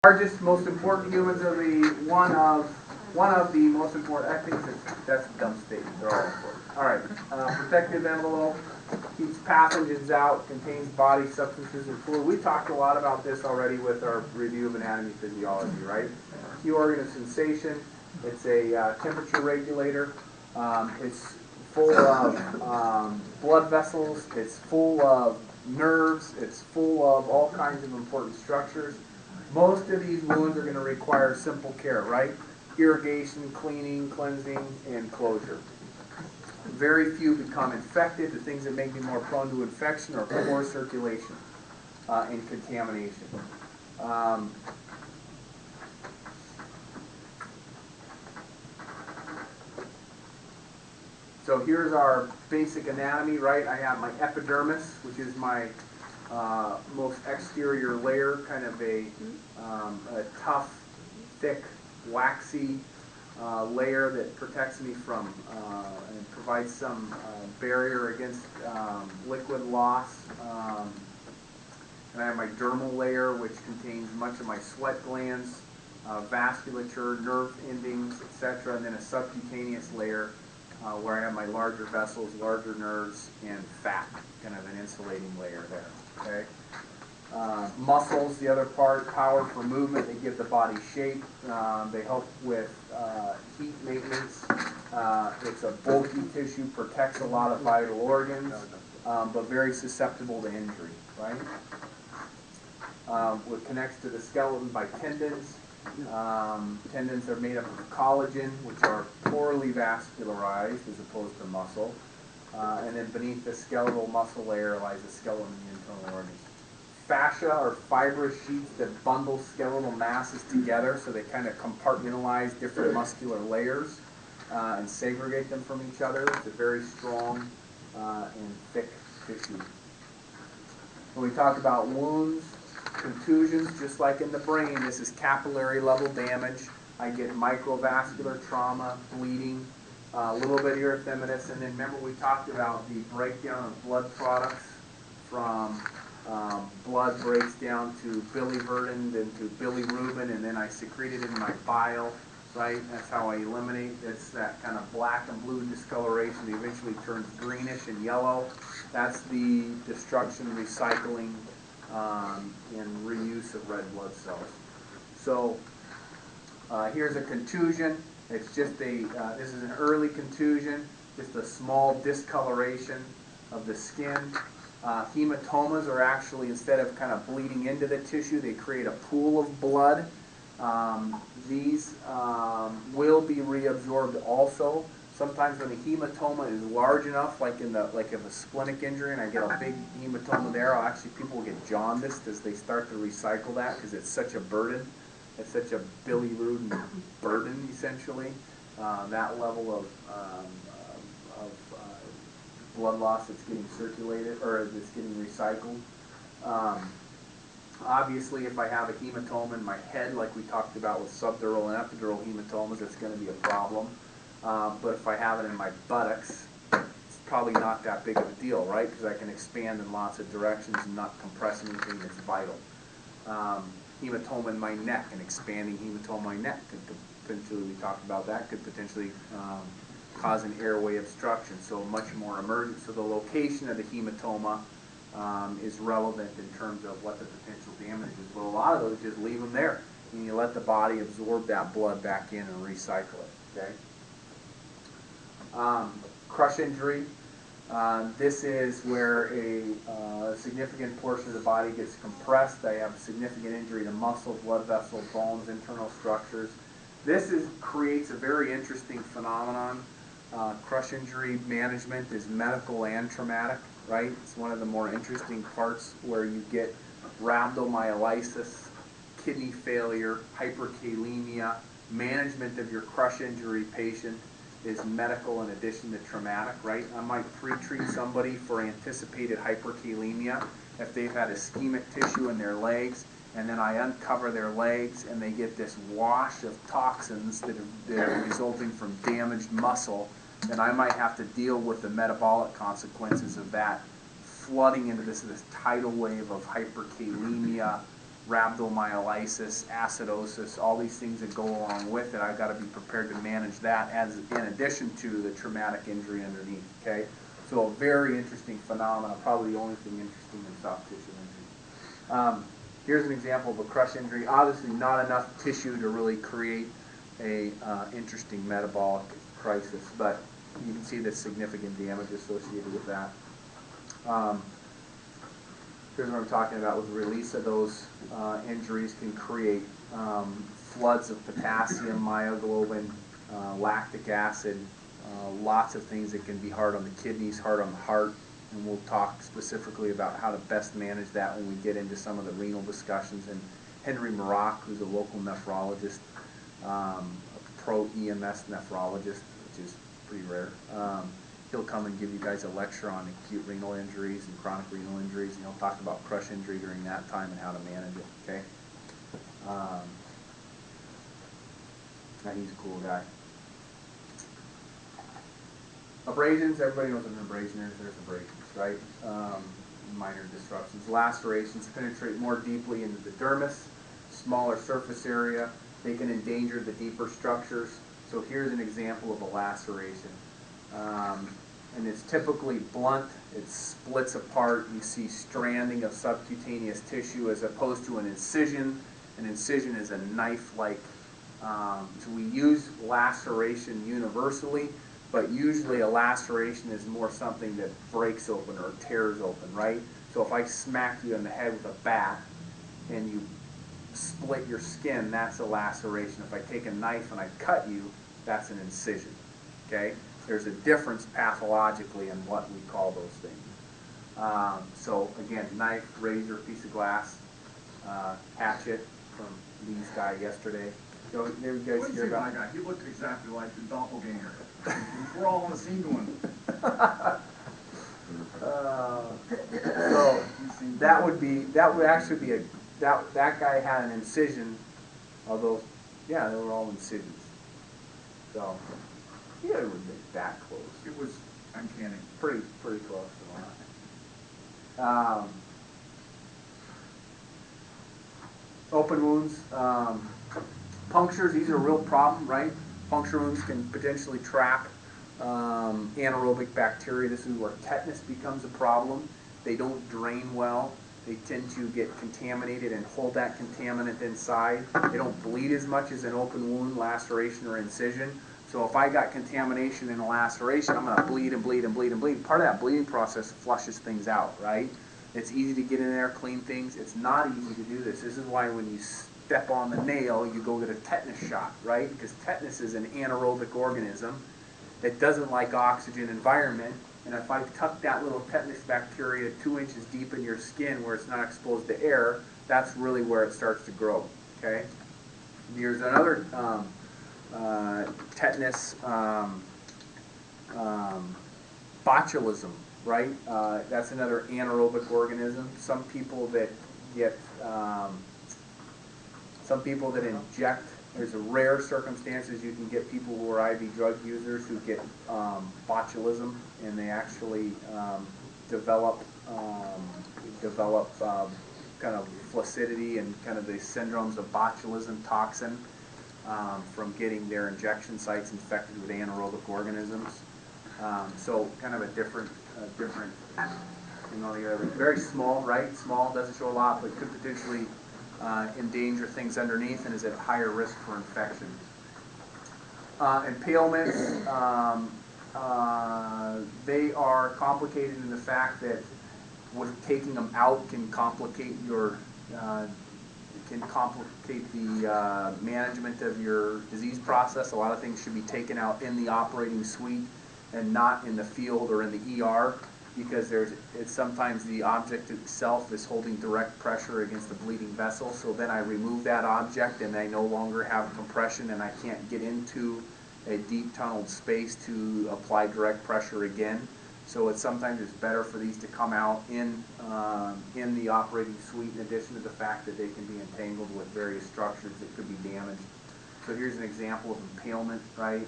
Largest, most important humans are one of the most important. I think that's a dumb statement. They're all important. All right. Protective envelope keeps pathogens out, contains body substances and fluid. We talked a lot about this already with our review of anatomy physiology, right? Key organ of sensation. It's a temperature regulator. It's full of blood vessels. It's full of nerves. It's full of all kinds of important structures. Most of these wounds are going to require simple care, right? Irrigation, cleaning, cleansing, and closure. Very few become infected. The things that make me more prone to infection are poor circulation and contamination. So here's our basic anatomy, right? I have my epidermis, which is my most exterior layer, kind of a tough, thick, waxy layer that protects me from and provides some barrier against liquid loss. And I have my dermal layer, which contains much of my sweat glands, vasculature, nerve endings, etc., and then a subcutaneous layer where I have my larger vessels, larger nerves, and fat, kind of an insulating layer there. Okay. Muscles, the other part, power for movement. They give the body shape. They help with heat maintenance. It's a bulky tissue, protects a lot of vital organs, but very susceptible to injury, right? It connects to the skeleton by tendons. Tendons are made up of collagen, which are poorly vascularized as opposed to muscle. And then beneath the skeletal muscle layer lies the skeleton and the internal organs. Fascia are fibrous sheets that bundle skeletal masses together, so they kind of compartmentalize different muscular layers and segregate them from each other. It's a very strong and thick tissue. When we talk about wounds, contusions, just like in the brain, this is capillary level damage. I get microvascular trauma, bleeding, a little bit erythematous, and then remember we talked about the breakdown of blood products from blood breaks down to biliverdin, then to bilirubin, and then I secrete it in my bile, right? That's how I eliminate. It's that kind of black and blue discoloration. It eventually turns greenish and yellow. That's the destruction, recycling, and reuse of red blood cells. So here's a contusion. It's just this is an early contusion, just a small discoloration of the skin. Hematomas are actually, instead of kind of bleeding into the tissue, they create a pool of blood. These will be reabsorbed also. Sometimes when the hematoma is large enough, like if a splenic injury and I get a big hematoma there, people will get jaundiced as they start to recycle that because it's such a burden. It's such a bilirubin burden, essentially. That level of blood loss that's getting circulated or that's getting recycled. Obviously, if I have a hematoma in my head, like we talked about with subdural and epidural hematomas, it's going to be a problem. But if I have it in my buttocks, it's probably not that big of a deal, right? Because I can expand in lots of directions and not compress anything that's vital. Hematoma in my neck, an expanding hematoma in my neck could potentially, we talked about that, could potentially cause an airway obstruction, so much more emergent. So the location of the hematoma is relevant in terms of what the potential damage is. But a lot of those, just leave them there, and you let the body absorb that blood back in and recycle it. Okay. Crush injury. This is where a significant portion of the body gets compressed. I have significant injury to muscle, blood vessel, bones, internal structures. This creates a very interesting phenomenon. Crush injury management is medical and traumatic, right? It's one of the more interesting parts where you get rhabdomyolysis, kidney failure, hyperkalemia. Management of your crush injury patient is medical in addition to traumatic, right? I might pre-treat somebody for anticipated hyperkalemia if they've had ischemic tissue in their legs, and then I uncover their legs and they get this wash of toxins that are resulting from damaged muscle, then I might have to deal with the metabolic consequences of that flooding into this tidal wave of hyperkalemia, rhabdomyolysis, acidosis, all these things that go along with it. I've got to be prepared to manage that as in addition to the traumatic injury underneath, okay? So a very interesting phenomenon, probably the only thing interesting in soft tissue injury. Here's an example of a crush injury. Obviously not enough tissue to really create a interesting metabolic crisis, but you can see the significant damage associated with that. Here's what I'm talking about with the release of those injuries can create floods of potassium, myoglobin, lactic acid, lots of things that can be hard on the kidneys, hard on the heart, and we'll talk specifically about how to best manage that when we get into some of the renal discussions. And Henry Maroc, who's a local nephrologist, a pro-EMS nephrologist, which is pretty rare, he'll come and give you guys a lecture on acute renal injuries and chronic renal injuries, and he'll talk about crush injury during that time and how to manage it, okay? He's a cool guy. Abrasions, everybody knows what an abrasion is. There's abrasions, right? Minor disruptions. Lacerations penetrate more deeply into the dermis, smaller surface area. They can endanger the deeper structures. So here's an example of a laceration. And it's typically blunt. It splits apart. You see stranding of subcutaneous tissue as opposed to an incision. An incision is a knife-like. So we use laceration universally, but usually a laceration is more something that breaks open or tears open, right? So if I smack you in the head with a bat and you split your skin, that's a laceration. If I take a knife and I cut you, that's an incision, okay? There's a difference pathologically in what we call those things. So again, knife, razor, piece of glass, hatchet from Lee's guy yesterday. So there you guys hear about my guy? He looked exactly like the doppelganger. We're all on the same one. So that would actually be that guy had an incision, although yeah, they were all incisions. So yeah, it would make that close. It was uncanny. Pretty close to that. Open wounds, punctures. These are a real problem, right? Puncture wounds can potentially trap anaerobic bacteria. This is where tetanus becomes a problem. They don't drain well. They tend to get contaminated and hold that contaminant inside. They don't bleed as much as an open wound, laceration, or incision. So if I got contamination in a laceration, I'm going to bleed and bleed and bleed and bleed. Part of that bleeding process flushes things out, right? It's easy to get in there, clean things. It's not easy to do this. This is why when you step on the nail, you go get a tetanus shot, right? Because tetanus is an anaerobic organism that doesn't like oxygen environment. And if I tuck that little tetanus bacteria 2 inches deep in your skin where it's not exposed to air, that's really where it starts to grow, okay? Here's another tetanus botulism, right? That's another anaerobic organism. Some people that get, inject, there's a rare circumstances you can get people who are IV drug users who get botulism, and they actually develop kind of flaccidity and kind of the syndromes of botulism toxin from getting their injection sites infected with anaerobic organisms. So kind of a different thing altogether. Very small, right? Small, doesn't show a lot, but could potentially endanger things underneath and is at higher risk for infection. Impalements, they are complicated in the fact that with taking them out can complicate your the management of your disease process. A lot of things should be taken out in the operating suite and not in the field or in the ER, because it's sometimes the object itself is holding direct pressure against the bleeding vessel. So then I remove that object and I no longer have compression and I can't get into a deep tunneled space to apply direct pressure again. So sometimes it's better for these to come out in the operating suite, in addition to the fact that they can be entangled with various structures that could be damaged. So here's an example of impalement, right?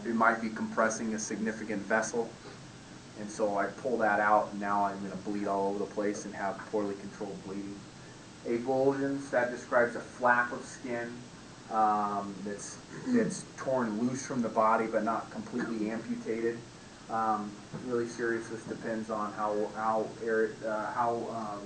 It might be compressing a significant vessel. And so I pull that out, and now I'm gonna bleed all over the place and have poorly controlled bleeding. Avulsions, that describes a flap of skin that's torn loose from the body but not completely amputated. Really serious. This depends on how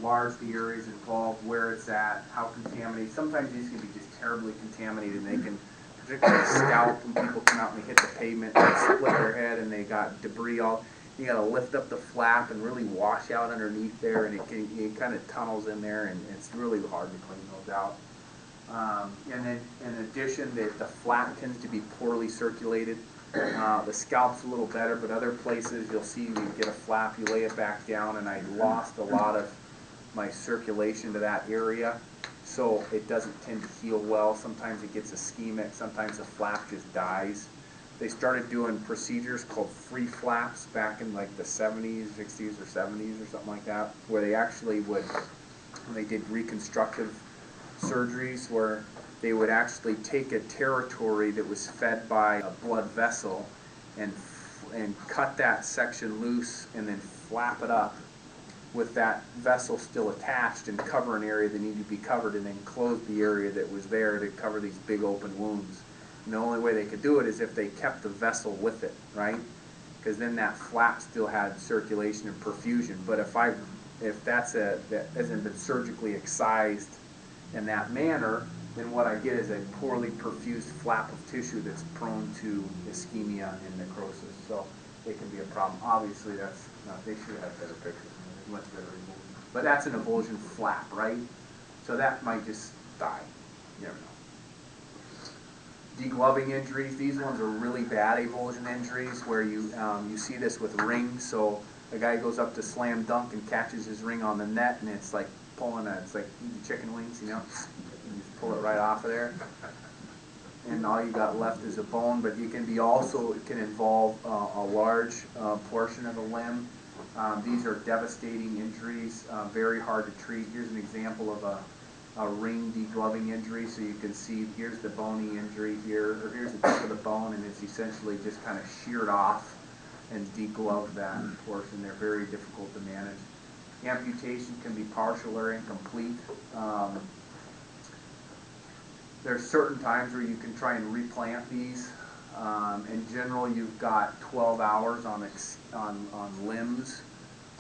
large the area is involved, where it's at, how contaminated. Sometimes these can be just terribly contaminated, and they can, particularly scalp, when people come out and they hit the pavement, they split their head and they got debris all. You got to lift up the flap and really wash out underneath there, and it kind of tunnels in there, and it's really hard to clean those out. And then, in addition, the flap tends to be poorly circulated. The scalp's a little better, but other places you'll see you get a flap, you lay it back down, and I lost a lot of my circulation to that area, so it doesn't tend to heal well. Sometimes it gets ischemic, sometimes the flap just dies. They started doing procedures called free flaps back in like the 70s, 60s, or 70s or something like that, where they actually would, when they did reconstructive surgeries, where they would actually take a territory that was fed by a blood vessel and cut that section loose and then flap it up with that vessel still attached and cover an area that needed to be covered, and then close the area that was there to cover these big open wounds. And the only way they could do it is if they kept the vessel with it, right? Because then that flap still had circulation and perfusion. But if that hasn't been surgically excised in that manner, then what I get is a poorly perfused flap of tissue that's prone to ischemia and necrosis. So it can be a problem. Obviously, that's not, they should have better pictures. There's much better avulsion. But that's an avulsion flap, right? So that might just die. You never know. Degloving injuries, these ones are really bad avulsion injuries where you see this with rings. So a guy goes up to slam dunk and catches his ring on the net, and it's like it's like eating chicken wings, you know? You just pull it right off of there, and all you got left is a bone. But it can involve a large portion of the limb. These are devastating injuries, very hard to treat. Here's an example of a ring degloving injury. So you can see here's the bony injury here, or here's the tip of the bone, and it's essentially just kind of sheared off and degloved that portion. They're very difficult to manage. Amputation can be partial or incomplete. There's certain times where you can try and replant these. In general, you've got 12 hours on limbs.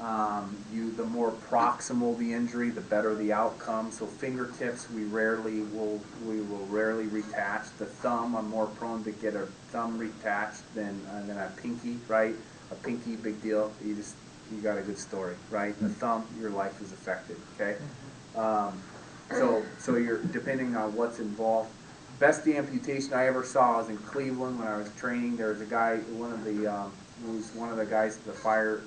The more proximal the injury, the better the outcome. So fingertips, we will rarely retach. The thumb, I'm more prone to get a thumb retached than a pinky, right? A pinky, big deal. You got a good story, right? The thumb, your life is affected, okay? So you're depending on what's involved. Best amputation I ever saw was in Cleveland when I was training. There was a guy, one of the guys at the fire.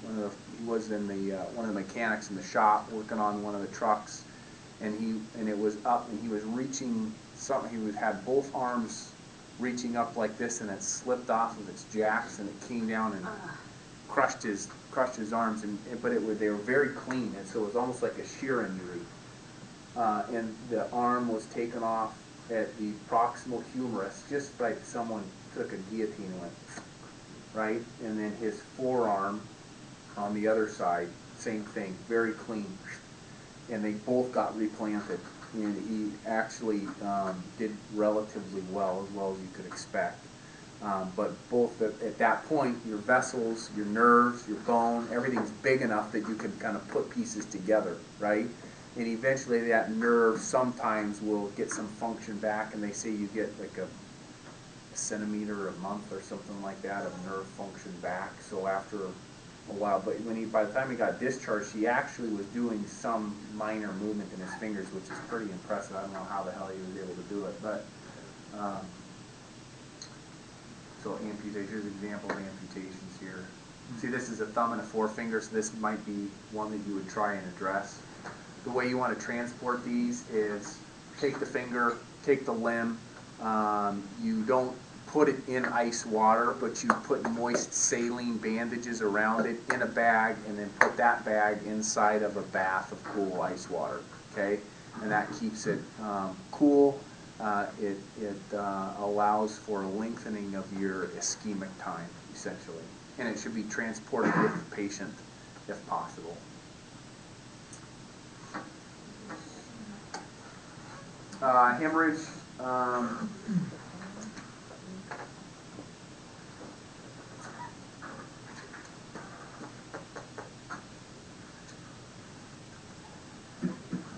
He was in one of the mechanics in the shop working on one of the trucks, and it was up, and he was reaching something. He had both arms reaching up like this, and it slipped off of its jacks, and it came down and crushed his arms. But they were very clean, and so it was almost like a shear injury. And the arm was taken off at the proximal humerus, just like someone took a guillotine and went, right? And then his forearm on the other side, same thing, very clean. And they both got replanted. And he actually did relatively well as you could expect. But both at that point, your vessels, your nerves, your bone, everything's big enough that you can kind of put pieces together, right? And eventually that nerve sometimes will get some function back, and they say you get like a centimeter a month or something like that of nerve function back. So after a while, but by the time he got discharged, he actually was doing some minor movement in his fingers, which is pretty impressive. I don't know how the hell he was able to do it, but so amputation. Here's an example of amputations here. See, this is a thumb and a forefinger, so this might be one that you would try and address. The way you want to transport these is take the finger, take the limb. You don't put it in ice water, but you put moist saline bandages around it in a bag, and then put that bag inside of a bath of cool ice water, okay? And that keeps it cool. It allows for a lengthening of your ischemic time, essentially. and it should be transported with the patient if possible. Hemorrhage.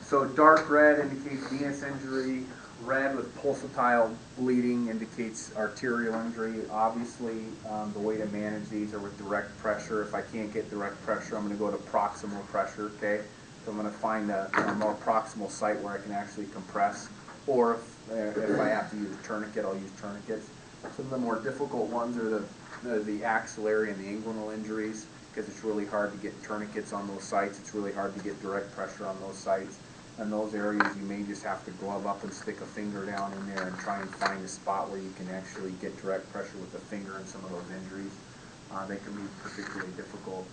So dark red indicates venous injury. Red with pulsatile bleeding indicates arterial injury. Obviously, the way to manage these are with direct pressure. If I can't get direct pressure, I'm going to go to proximal pressure, okay? So I'm going to find a more proximal site where I can actually compress. Or if I have to use a tourniquet, I'll use tourniquets. Some of the more difficult ones are the axillary and the inguinal injuries, because it's really hard to get tourniquets on those sites. It's really hard to get direct pressure on those sites. In those areas, you may just have to glove up and stick a finger down in there and try and find a spot where you can actually get direct pressure with the finger in some of those injuries. They can be particularly difficult.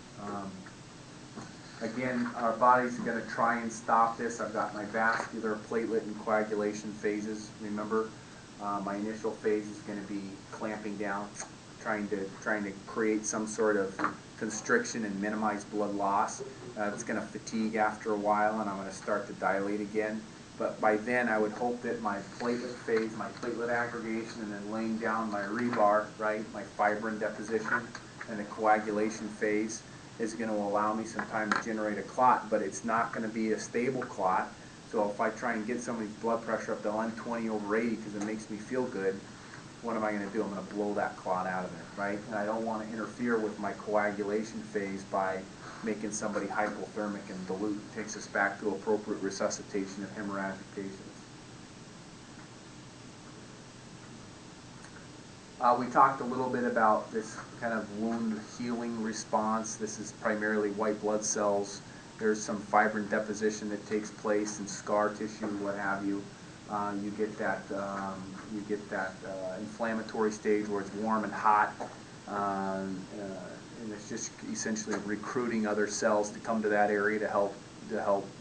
Again, our body's going to try and stop this. I've got my vascular, platelet, and coagulation phases. Remember, my initial phase is going to be clamping down, trying to create some sort of constriction and minimize blood loss. It's going to fatigue after a while, and I'm going to start to dilate again. But by then, I would hope that my platelet phase, my platelet aggregation, and then laying down my rebar, right, my fibrin deposition, and the coagulation phase is going to allow me some time to generate a clot, but it's not going to be a stable clot. So if I try and get somebody's blood pressure up to 120/80 because it makes me feel good, what am I going to do? I'm going to blow that clot out of there, right? And I don't want to interfere with my coagulation phase by making somebody hypothermic and dilute. It takes us back to appropriate resuscitation of hemorrhagic patients. We talked a little bit about this kind of wound healing response. This is primarily white blood cells. There's some fibrin deposition that takes place in scar tissue, what have you. You get that inflammatory stage where it's warm and hot, and it's just essentially recruiting other cells to come to that area to help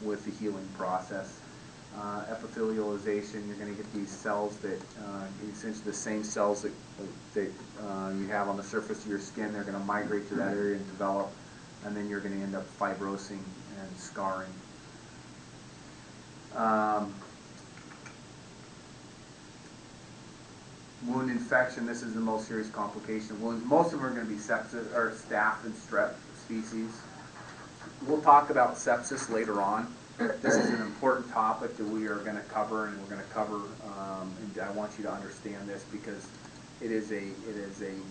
with the healing process. Epithelialization, you're going to get these cells that essentially the same cells that you have on the surface of your skin. They're going to migrate to that area and develop, and then you're going to end up fibrosing and scarring. Wound infection, this is the most serious complication of wounds. Most of them are going to be sepsis or staph and strep species. We'll talk about sepsis later on. This is an important topic that we are going to cover, and we're going to cover, and I want you to understand this because it is a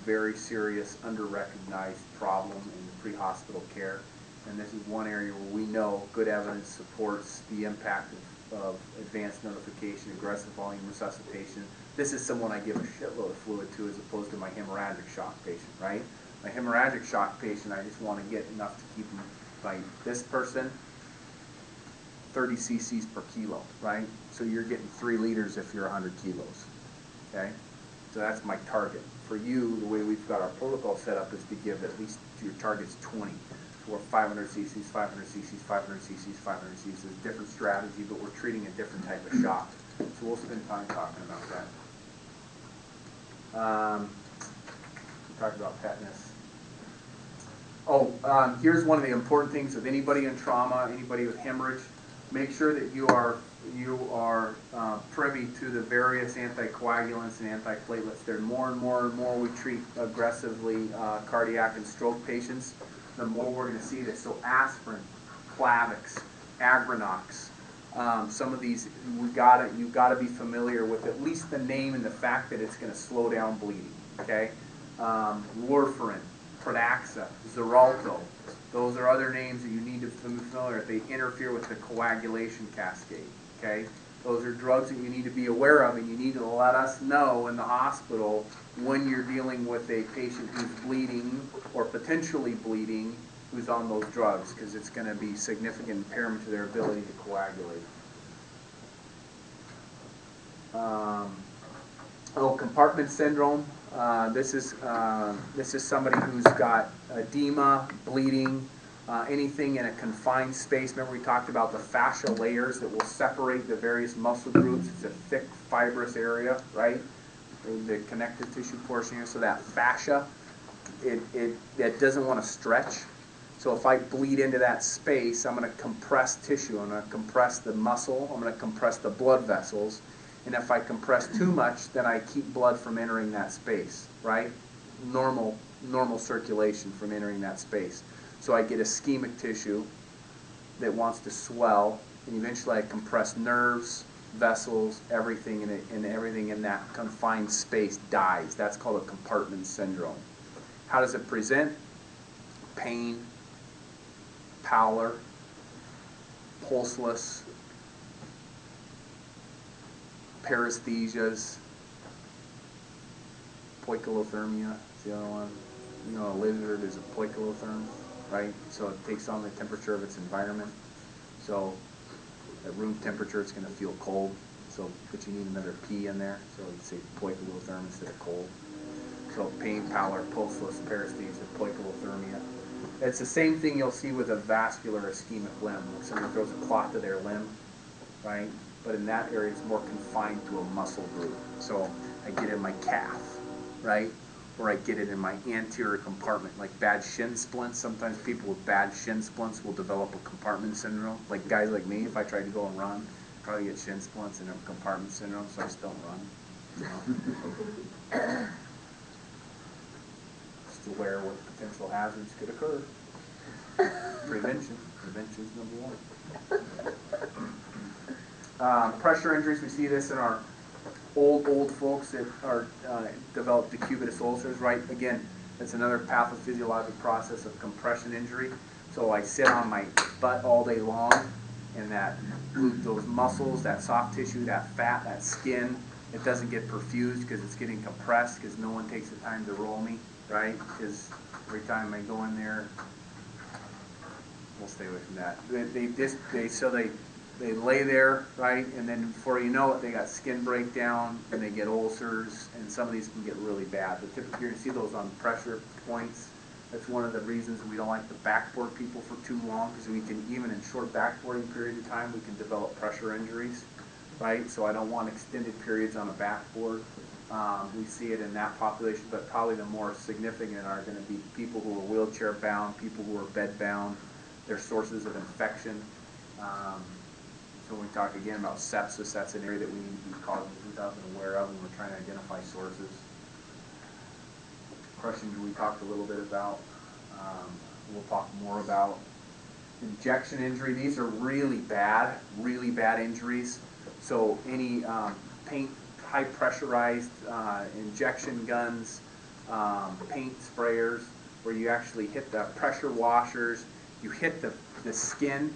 very serious, under-recognized problem in pre-hospital care. And this is one area where we know good evidence supports the impact of advanced notification, aggressive volume resuscitation. This is someone I give a shitload of fluid to as opposed to my hemorrhagic shock patient, right? My hemorrhagic shock patient, I just want to get enough to keep them, like this person, 30 cc's per kilo, right? So you're getting 3 liters if you're 100 kilos, okay? So that's my target. For you, the way we've got our protocol set up is to give at least your target's 20. So we're 500 cc's, 500 cc's, 500 cc's, 500 cc's. It's a different strategy, but we're treating a different type of shock. So we'll spend time talking about that. We talked about tetanus. Oh, here's one of the important things with anybody in trauma, anybody with hemorrhage. Make sure that you are privy to the various anticoagulants and antiplatelets. There are more and more and more we treat aggressively cardiac and stroke patients, the more we're going to see this. So aspirin, Plavix, Agrinox, some of these you've got to be familiar with at least the name and the fact that it's going to slow down bleeding. Okay, warfarin, Pradaxa, Xarelto. Those are other names that you need to be familiar with. They interfere with the coagulation cascade, okay? Those are drugs that you need to be aware of, and you need to let us know in the hospital when you're dealing with a patient who's bleeding or potentially bleeding who's on those drugs, because it's going to be significant impairment to their ability to coagulate. Compartment syndrome. This is somebody who's got edema, bleeding, anything in a confined space. Remember we talked about the fascia layers that will separate the various muscle groups. It's a thick, fibrous area, right? The connective tissue portion here. So that fascia, it doesn't want to stretch. So if I bleed into that space, I'm going to compress tissue. I'm going to compress the muscle. I'm going to compress the blood vessels. And if I compress too much, then I keep blood from entering that space, right? Normal circulation from entering that space. So I get ischemic tissue that wants to swell, and eventually I compress nerves, vessels, everything in it, and everything in that confined space dies. That's called a compartment syndrome. How does it present? Pain, pallor, pulseless, paresthesias, poikilothermia is the other one. You know, a lizard is a poikilotherm, right? So it takes on the temperature of its environment. So at room temperature, it's going to feel cold. So, but you need another P in there. So you'd say poikilotherm instead of cold. So pain, pallor, pulseless, paresthesia, poikilothermia. It's the same thing you'll see with a vascular ischemic limb. When someone throws a clot to their limb, right? But in that area, it's more confined to a muscle group. So I get it in my calf, right? Or I get it in my anterior compartment, like bad shin splints. Sometimes people with bad shin splints will develop a compartment syndrome. Like guys like me, if I tried to go and run, I'd probably get shin splints and have compartment syndrome, so I just don't run. You know? Just aware what potential hazards could occur. Prevention is number one. Pressure injuries, we see this in our old folks that are develop decubitus ulcers, right? Again, it's another pathophysiologic process of compression injury. So I sit on my butt all day long, and those muscles, that soft tissue, that fat, that skin, it doesn't get perfused because it's getting compressed because no one takes the time to roll me, right? Because every time I go in there, we'll stay away from that. They lay there, right, and then before you know it, they got skin breakdown, and they get ulcers, and some of these can get really bad. But typically, you're going to see those on pressure points. That's one of the reasons we don't like to backboard people for too long, because we can, even in short backboarding periods of time, we can develop pressure injuries, right? So I don't want extended periods on a backboard. We see it in that population, but probably the more significant are going to be people who are wheelchair bound, people who are bed bound. They're sources of infection. So when we talk again about sepsis, that's an area that we need to be cognizant of and aware of when we're trying to identify sources. Crushing injury we talked a little bit about. We'll talk more about injection injury. These are really bad injuries. So any paint, high pressurized injection guns, paint sprayers, where you actually hit the pressure washers, you hit the skin,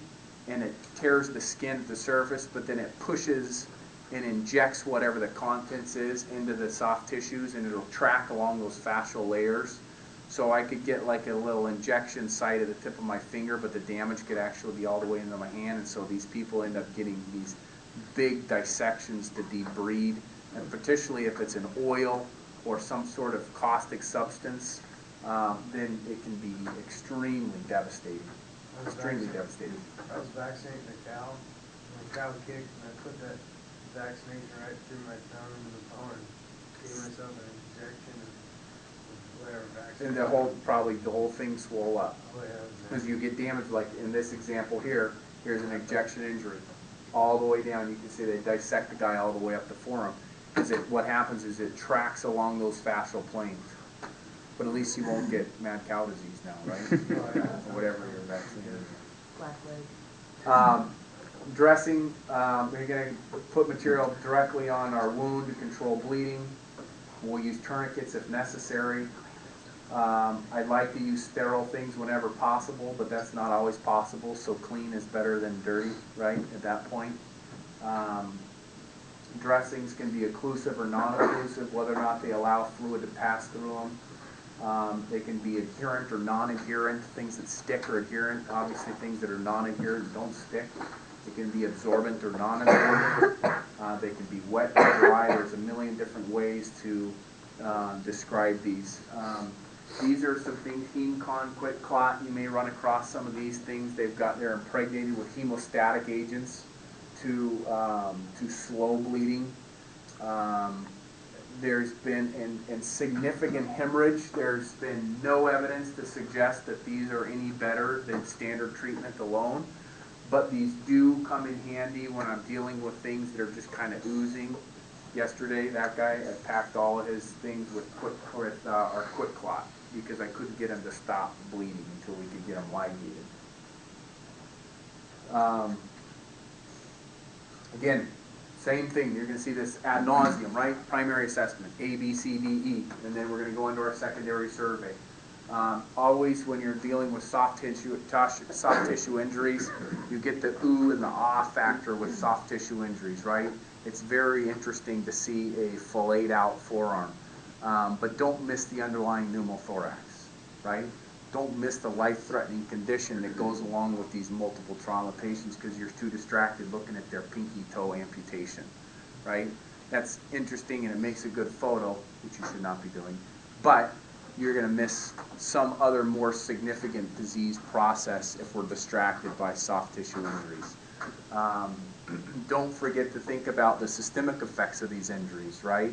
and it tears the skin at the surface, but then it pushes and injects whatever the contents is into the soft tissues, and it'll track along those fascial layers. So I could get like a little injection site at the tip of my finger, but the damage could actually be all the way into my hand, and so these people end up getting these big dissections to debride, and particularly if it's an oil or some sort of caustic substance, then it can be extremely devastating. Extremely devastating. I was vaccinating a cow, and the cow kicked, and I put that vaccination right through my thumb into the bone and gave myself an injection of whatever vaccine. And the whole thing swole up. Oh, yeah. Because you get damage, like in this example here, here's an injection injury. All the way down, you can see they dissect the guy all the way up the forearm. Because what happens is it tracks along those fascial planes. But at least you won't get mad cow disease now, right? Or whatever your vaccine is. Black leg. Dressing, we're going to put material directly on our wound to control bleeding. We'll use tourniquets if necessary. I'd like to use sterile things whenever possible, but that's not always possible, so clean is better than dirty, right, at that point. Dressings can be occlusive or non-occlusive, whether or not they allow fluid to pass through them. They can be adherent or non-adherent, things that stick or adherent. Obviously, things that are non-adherent don't stick. They can be absorbent or non-absorbent. They can be wet or dry. There's a million different ways to describe these. These are some things, Heme-Con, quick clot. You may run across some of these things. They're impregnated with hemostatic agents to slow bleeding. There's been in significant hemorrhage. There's been no evidence to suggest that these are any better than standard treatment alone. But these do come in handy when I'm dealing with things that are just kind of oozing. Yesterday, that guy had packed all of his things with our quick clot because I couldn't get him to stop bleeding until we could get him ligated. Again, same thing. You're going to see this ad nauseum, right? Primary assessment, A, B, C, D, E, and then we're going to go into our secondary survey. Always when you're dealing with soft tissue injuries, you get the ooh and the ah factor with soft tissue injuries, right? It's very interesting to see a filleted out forearm, but don't miss the underlying pneumothorax, right? Don't miss the life-threatening condition that goes along with these multiple trauma patients because you're too distracted looking at their pinky toe amputation, right? That's interesting and it makes a good photo, which you should not be doing, but you're going to miss some other more significant disease process if we're distracted by soft tissue injuries. Don't forget to think about the systemic effects of these injuries, right?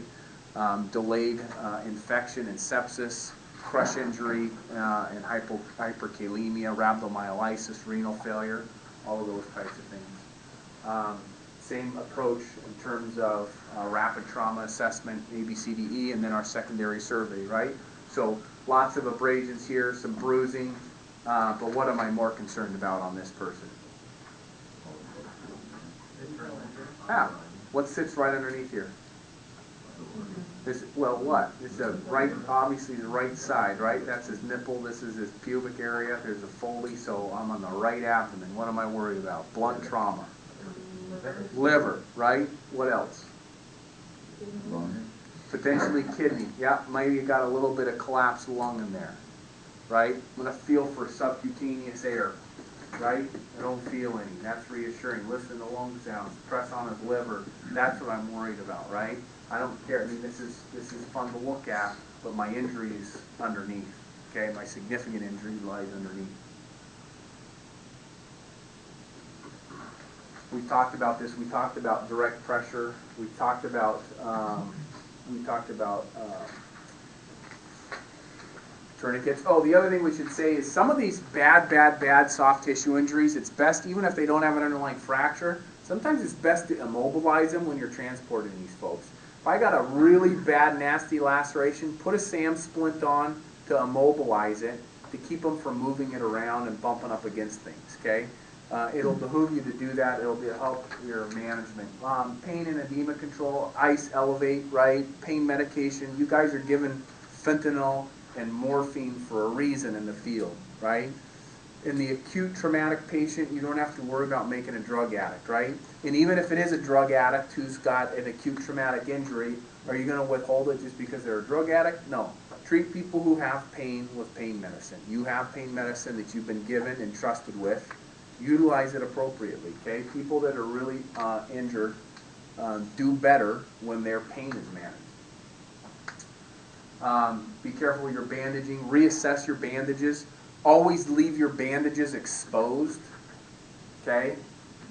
Delayed infection and sepsis, crush injury and hyperkalemia, rhabdomyolysis, renal failure, all of those types of things. Same approach in terms of rapid trauma assessment, A, B, C, D, E, and then our secondary survey, right? So lots of abrasions here, some bruising, but what am I more concerned about on this person? Ah, what sits right underneath here? This, well, what? It's the right, obviously the right side, right? That's his nipple, this is his pubic area, there's a Foley, so I'm on the right abdomen. What am I worried about? Blunt trauma. Liver, right? What else? Potentially kidney. Yeah, maybe you got a little bit of collapsed lung in there, right? I'm going to feel for subcutaneous air, right? I don't feel any. That's reassuring. Listen to lung sounds. Press on his liver. That's what I'm worried about, right? I don't care. I mean, this is fun to look at, but my injury is underneath. Okay, my significant injury lies underneath. We talked about this. We talked about direct pressure. We talked about tourniquets. Oh, the other thing we should say is some of these bad soft tissue injuries, it's best, even if they don't have an underlying fracture, sometimes it's best to immobilize them when you're transporting these folks. If I got a really bad, nasty laceration, put a SAM splint on to immobilize it, to keep them from moving it around and bumping up against things, okay? It'll behoove you to do that. It'll be a help your management. Pain and edema control, ice, elevate, right? Pain medication. You guys are given fentanyl and morphine for a reason in the field, right? In the acute traumatic patient, you don't have to worry about making a drug addict, right? And even if it is a drug addict who's got an acute traumatic injury, are you going to withhold it just because they're a drug addict? No. Treat people who have pain with pain medicine. You have pain medicine that you've been given and trusted with. Utilize it appropriately, okay? People that are really injured do better when their pain is managed. Be careful with your bandaging. Reassess your bandages. Always leave your bandages exposed, okay?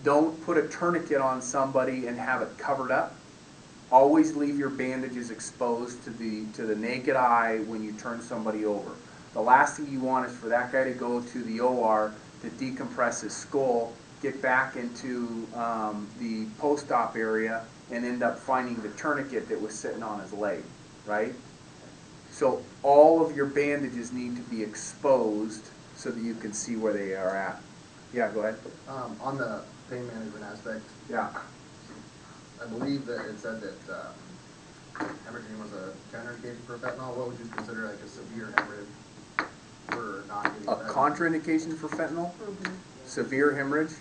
Don't put a tourniquet on somebody and have it covered up. Always leave your bandages exposed to the naked eye when you turn somebody over. The last thing you want is for that guy to go to the OR to decompress his skull, get back into the post-op area, and end up finding the tourniquet that was sitting on his leg, right? So all of your bandages need to be exposed so that you can see where they are at. Yeah, go ahead. On the pain management aspect, Yeah. I believe that it said that hemorrhaging was a contraindication for fentanyl. What would you consider like a severe hemorrhage for not getting A fentanyl? contraindication for fentanyl? Mm-hmm. Severe hemorrhage,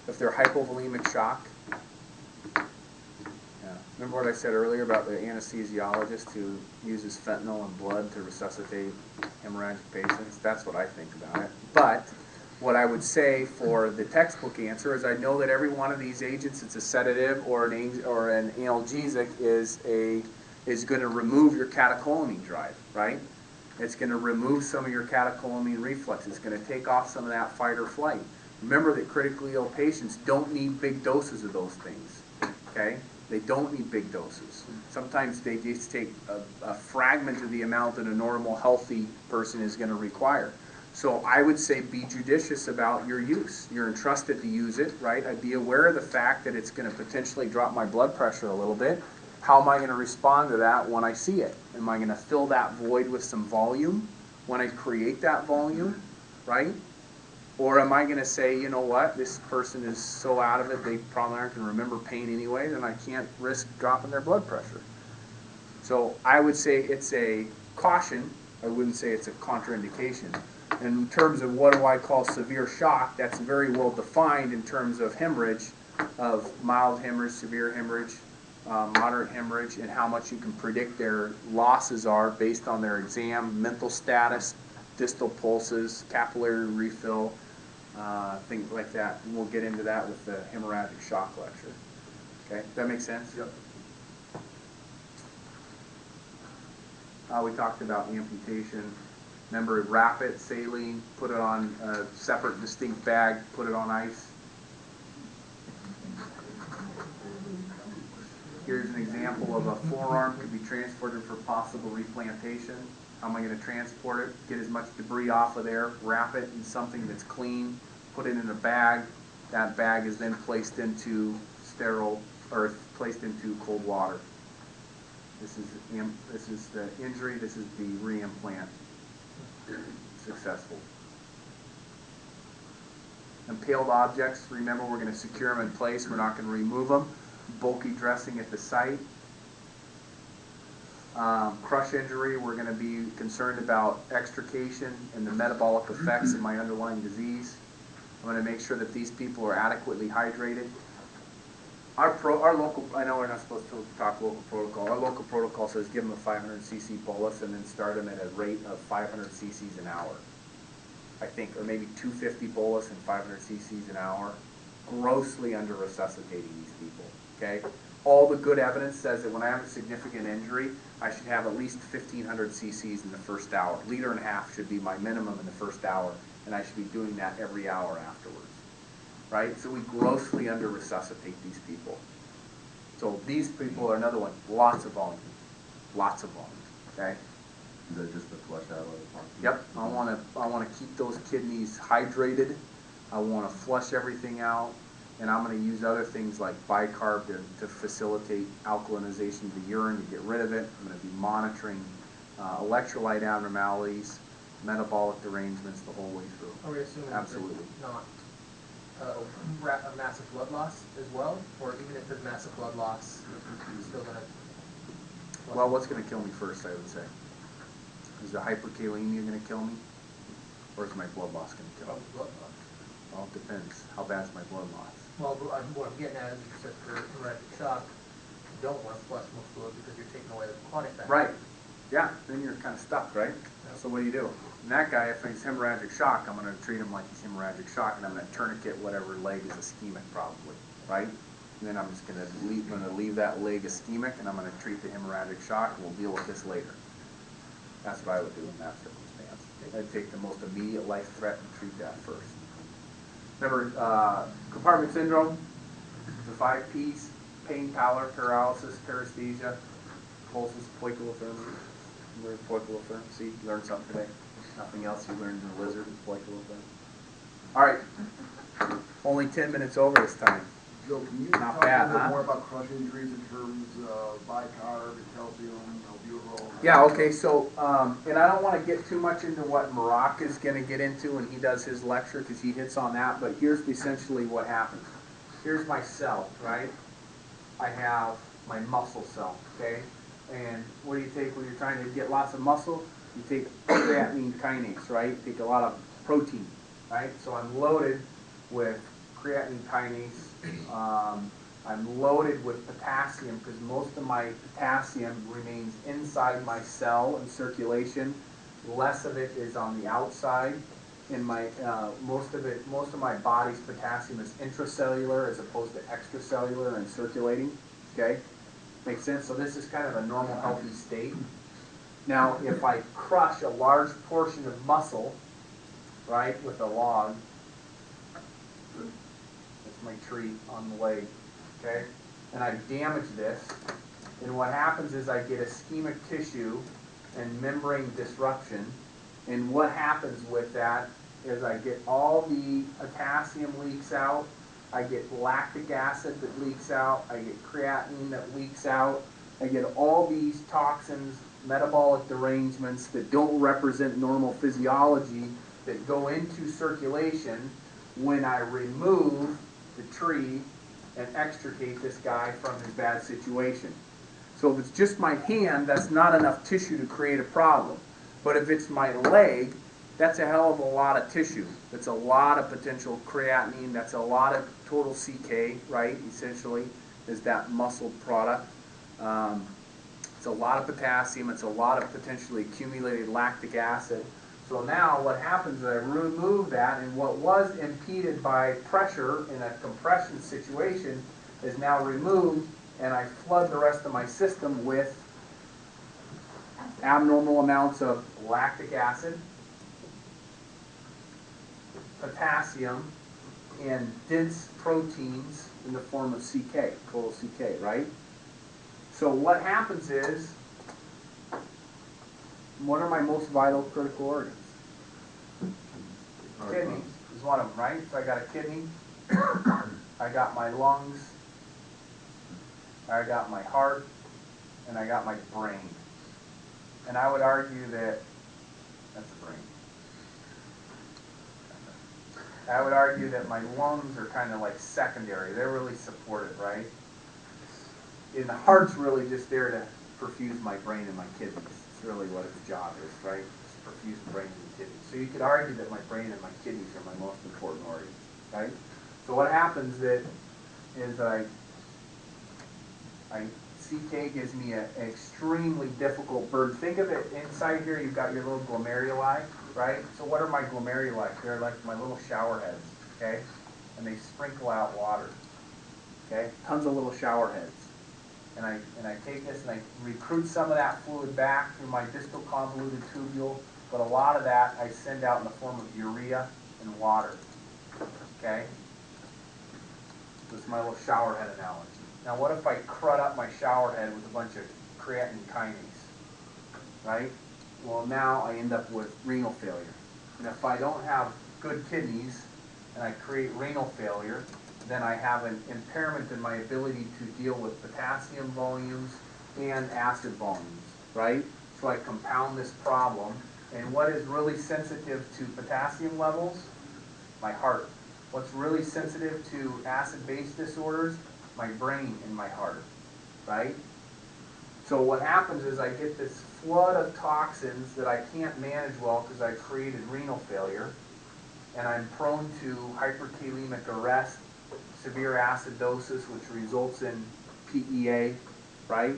if they're hypovolemic shock. Yeah. Remember what I said earlier about the anesthesiologist who uses fentanyl and blood to resuscitate hemorrhagic patients? That's what I think about it. But what I would say for the textbook answer is I know that every one of these agents, it's a sedative or an analgesic, is going to remove your catecholamine drive, right? It's going to remove some of your catecholamine reflex. It's going to take off some of that fight or flight. Remember that critically ill patients don't need big doses of those things, okay? They don't need big doses. Sometimes they just take a fragment of the amount that a normal, healthy person is gonna require. So I would say be judicious about your use. You're entrusted to use it, right? I'd be aware of the fact that it's gonna potentially drop my blood pressure a little bit. How am I gonna respond to that when I see it? Am I gonna fill that void with some volume when I create that volume, right? Or am I gonna say, you know what, this person is so out of it, they probably aren't gonna remember pain anyway, then I can't risk dropping their blood pressure. So I would say it's a caution, I wouldn't say it's a contraindication. In terms of what do I call severe shock, that's very well defined in terms of hemorrhage, of mild hemorrhage, severe hemorrhage, moderate hemorrhage, and how much you can predict their losses are based on their exam, mental status, distal pulses, capillary refill, things like that. And we'll get into that with the hemorrhagic shock lecture. Okay, does that make sense? Yep. We talked about amputation. Remember, wrap it, saline, put it on a separate, distinct bag, put it on ice. Here's an example of a forearm could be transported for possible replantation. How am I going to transport it? Get as much debris off of there, wrap it in something that's clean, put it in a bag. That bag is then placed into sterile, or placed into cold water. This is the injury, this is the reimplant. Successful. Impaled objects, remember we're going to secure them in place, we're not going to remove them. Bulky dressing at the site. Crush injury, we're going to be concerned about extrication and the metabolic effects of my underlying disease. I'm going to make sure that these people are adequately hydrated. Our local, I know we're not supposed to talk local protocol, our local protocol says give them a 500 cc bolus and then start them at a rate of 500 cc's an hour. I think, or maybe 250 bolus and 500 cc's an hour. Grossly under resuscitating these people, okay? All the good evidence says that when I have a significant injury, I should have at least 1,500 cc's in the first hour. Liter and a half should be my minimum in the first hour, and I should be doing that every hour afterwards. Right? So we grossly under-resuscitate these people. So these people are another one, lots of volume. Lots of volume, okay? Is that just the flush out of the part? Yep, I wanna keep those kidneys hydrated. I wanna flush everything out, and I'm gonna use other things like bicarb to facilitate alkalinization of the urine, to get rid of it. I'm gonna be monitoring electrolyte abnormalities, metabolic derangements the whole way through. Are we assuming Absolutely. there's not a massive blood loss as well? Or even if there's massive blood loss, you're still going to... Well, what's going to kill me first, I would say? Is the hyperkalemia going to kill me? Or is my blood loss going to kill me? Blood loss. Well, it depends. How bad's my blood loss? Well, what I'm getting at is you said for hemorrhagic shock, you don't want to flush most fluid because you're taking away the clotting factor. Right. Yeah, then you're kind of stuck, right? So what do? And that guy, if he's hemorrhagic shock, I'm going to treat him like he's hemorrhagic shock, and I'm going to tourniquet whatever leg is ischemic, probably, right? And then I'm just going to leave that leg ischemic, and I'm going to treat the hemorrhagic shock, and we'll deal with this later. That's what I would do in that circumstance. I'd take the most immediate life threat and treat that first. Remember, compartment syndrome, the 5 Ps: pain, pallor, paralysis, paresthesia, pulses, poikilothermy. Remember poikilothermy? See, you learned something today. Nothing else you learned in the lizard is poikilothermy. All right, only 10 minutes over this time. Joe, can you Not talk bad, a little bit huh? more about crush injuries in terms of bicarb, calcium, albuterol? Yeah, okay, so, and I don't want to get too much into what Marak is going to get into when he does his lecture, because he hits on that, but here's essentially what happens. Here's my cell, right? I have my muscle cell, okay? And what do you take when you're trying to get lots of muscle? You take creatine kinase, right? You take a lot of protein, right? So I'm loaded with creatine kinase. I'm loaded with potassium because most of my potassium remains inside my cell in circulation. Less of it is on the outside. In my most of my body's potassium is intracellular as opposed to extracellular and circulating. Okay, makes sense. So this is kind of a normal, healthy state. Now, if I crush a large portion of muscle, right, with a log, that's my tree on the leg. Okay, and I damage this, and what happens is I get ischemic tissue and membrane disruption, and what happens with that is I get all the potassium leaks out, I get lactic acid that leaks out, I get creatinine that leaks out, I get all these toxins, metabolic derangements that don't represent normal physiology that go into circulation when I remove the tree and extricate this guy from his bad situation. So if it's just my hand, that's not enough tissue to create a problem. But if it's my leg, that's a hell of a lot of tissue. That's a lot of potential creatinine. That's a lot of total CK, right? Essentially, is that muscle product. It's a lot of potassium. It's a lot of potentially accumulated lactic acid. So now what happens is I remove that, and what was impeded by pressure in a compression situation is now removed, and I flood the rest of my system with abnormal amounts of lactic acid, potassium, and dense proteins in the form of CK, total CK, right? So what happens is, what are my most vital critical organs? Kidneys is one of them, right? So I got a kidney, I got my lungs, I got my heart, and I got my brain. And I would argue that, that's the brain. I would argue that my lungs are kind of like secondary. They're really supported, right? And the heart's really just there to perfuse my brain and my kidneys. It's really what its job is, right? It's to perfuse the brain and the kidneys. So you could argue that my brain and my kidneys are my most important organs, right? So what happens that is CK gives me an extremely difficult burden. Think of it, inside here you've got your little glomeruli, right? So what are my glomeruli? They're like my little shower heads, okay? And they sprinkle out water, okay? Tons of little shower heads. And I take this and I recruit some of that fluid back through my distal convoluted tubule, but a lot of that I send out in the form of urea and water, okay? This is my little shower head analogy. Now what if I crud up my shower head with a bunch of creatine kinase, right? Well, now I end up with renal failure. And if I don't have good kidneys and I create renal failure, then I have an impairment in my ability to deal with potassium volumes and acid volumes, right? So I compound this problem. And what is really sensitive to potassium levels? My heart. What's really sensitive to acid-base disorders? My brain and my heart, right? So what happens is I get this flood of toxins that I can't manage well because I created renal failure, and I'm prone to hyperkalemic arrest, severe acidosis, which results in PEA, right?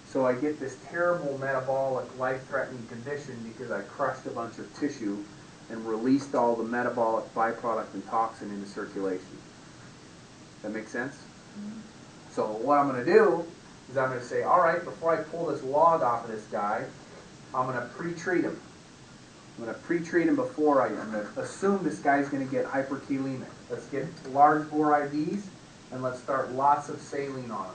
So I get this terrible metabolic, life-threatening condition because I crushed a bunch of tissue and released all the metabolic byproduct and toxin into circulation. That make sense? So what I'm going to do is I'm going to say, all right, before I pull this log off of this guy, I'm going to pre-treat him. I'm going to pre-treat him before I'm going to assume this guy's going to get hyperkalemic. Let's get large bore IVs, and let's start lots of saline on him.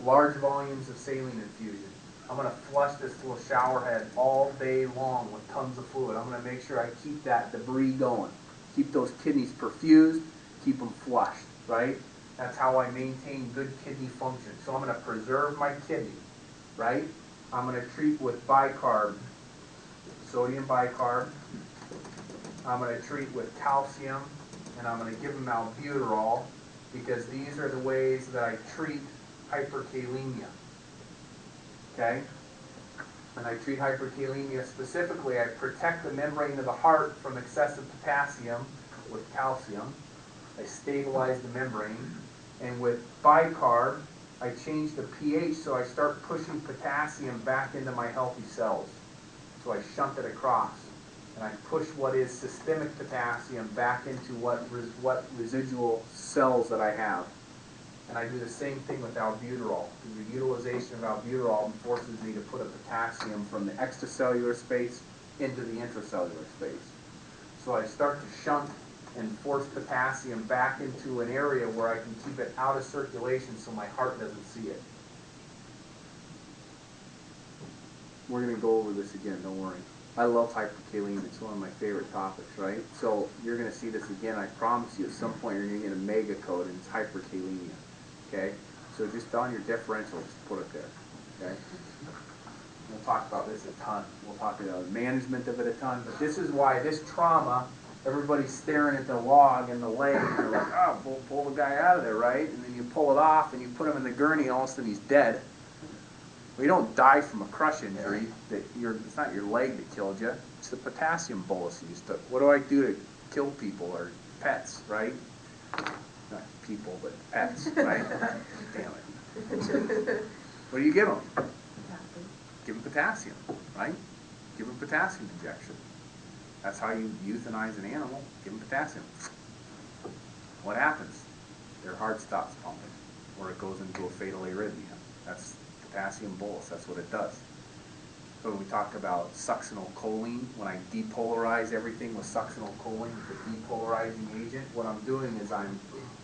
Large volumes of saline infusion. I'm going to flush this little shower head all day long with tons of fluid. I'm going to make sure I keep that debris going. Keep those kidneys perfused, keep them flushed, right? That's how I maintain good kidney function. So I'm going to preserve my kidney, right? I'm going to treat with bicarb, sodium bicarb. I'm going to treat with calcium, and I'm going to give them albuterol, because these are the ways that I treat hyperkalemia. Okay? When I treat hyperkalemia specifically, I protect the membrane of the heart from excessive potassium with calcium. I stabilize the membrane. And with bicarb, I change the pH so I start pushing potassium back into my healthy cells. So I shunt it across. And I push what is systemic potassium back into what residual cells that I have. And I do the same thing with albuterol. The utilization of albuterol forces me to put a potassium from the extracellular space into the intracellular space. So I start to shunt and force potassium back into an area where I can keep it out of circulation so my heart doesn't see it. We're gonna go over this again, don't worry. I love hyperkalemia, it's one of my favorite topics, right? So you're gonna see this again, I promise you, at some point you're gonna get a mega code and it's hyperkalemia, okay? So just on your differential, just put it there, okay? We'll talk about this a ton. We'll talk about management of it a ton, but this is why this trauma, everybody's staring at the log and the leg, and they're like, oh, pull the guy out of there, right? And then you pull it off and you put him in the gurney and all of a sudden he's dead. Well, you don't die from a crush injury. It's not your leg that killed you. It's the potassium bolus you took. What do I do to kill people or pets, right? Not people, but pets, right? Damn it. What do you give them? Give them potassium, right? Give them potassium injection. That's how you euthanize an animal. Give them potassium. What happens? Their heart stops pumping, or it goes into a fatal arrhythmia. That's potassium bolus, that's what it does. So when we talk about succinylcholine, when I depolarize everything with succinylcholine, the depolarizing agent, what I'm doing is I'm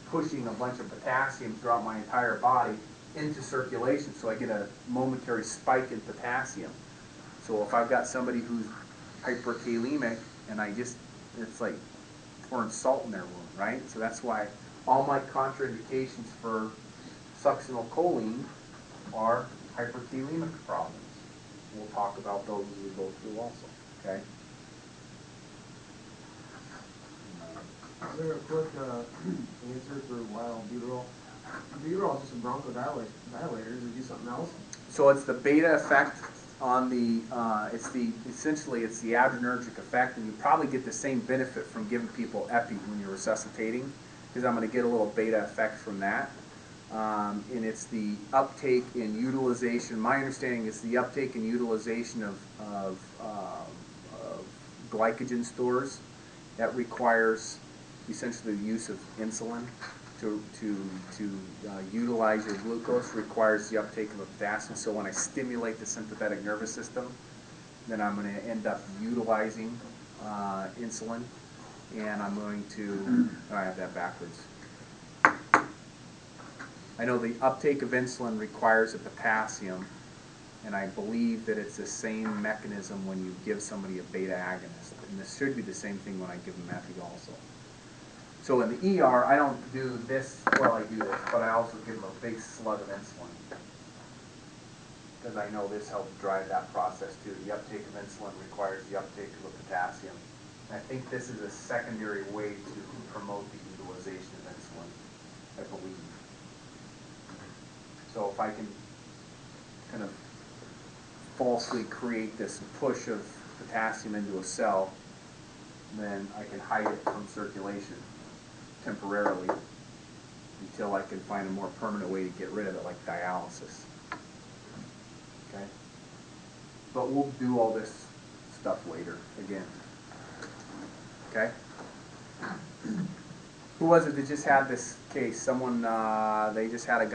pushing a bunch of potassium throughout my entire body into circulation, so I get a momentary spike in potassium. So if I've got somebody who's hyperkalemic, and it's like pouring salt in their wound, right? So that's why all my contraindications for succinylcholine are hyperkalemic problems. We'll talk about those as we go through also, okay? Is there a quick answer for why albuterol? Albuterol is just a bronchodilator. Does it do something else? So it's the beta effect on the, essentially it's the adrenergic effect, and you probably get the same benefit from giving people epi when you're resuscitating, because I'm going to get a little beta effect from that. And it's the uptake and utilization. My understanding is the uptake and utilization of glycogen stores that requires essentially the use of insulin to utilize your glucose, requires the uptake of a potassium. So when I stimulate the sympathetic nervous system, then I'm going to end up utilizing insulin, and I'm going to, I have that backwards. I know the uptake of insulin requires a potassium, and I believe that it's the same mechanism when you give somebody a beta agonist. And this should be the same thing when I give them epi also. So in the ER, I don't do this, well I do this, but I also give them a big slug of insulin. Because I know this helps drive that process too. The uptake of insulin requires the uptake of a potassium. And I think this is a secondary way to promote the utilization of insulin, I believe. So if I can kind of falsely create this push of potassium into a cell, then I can hide it from circulation temporarily until I can find a more permanent way to get rid of it, like dialysis. Okay? But we'll do all this stuff later, again. Okay? Who was it that just had this case? Someone, they just had a guy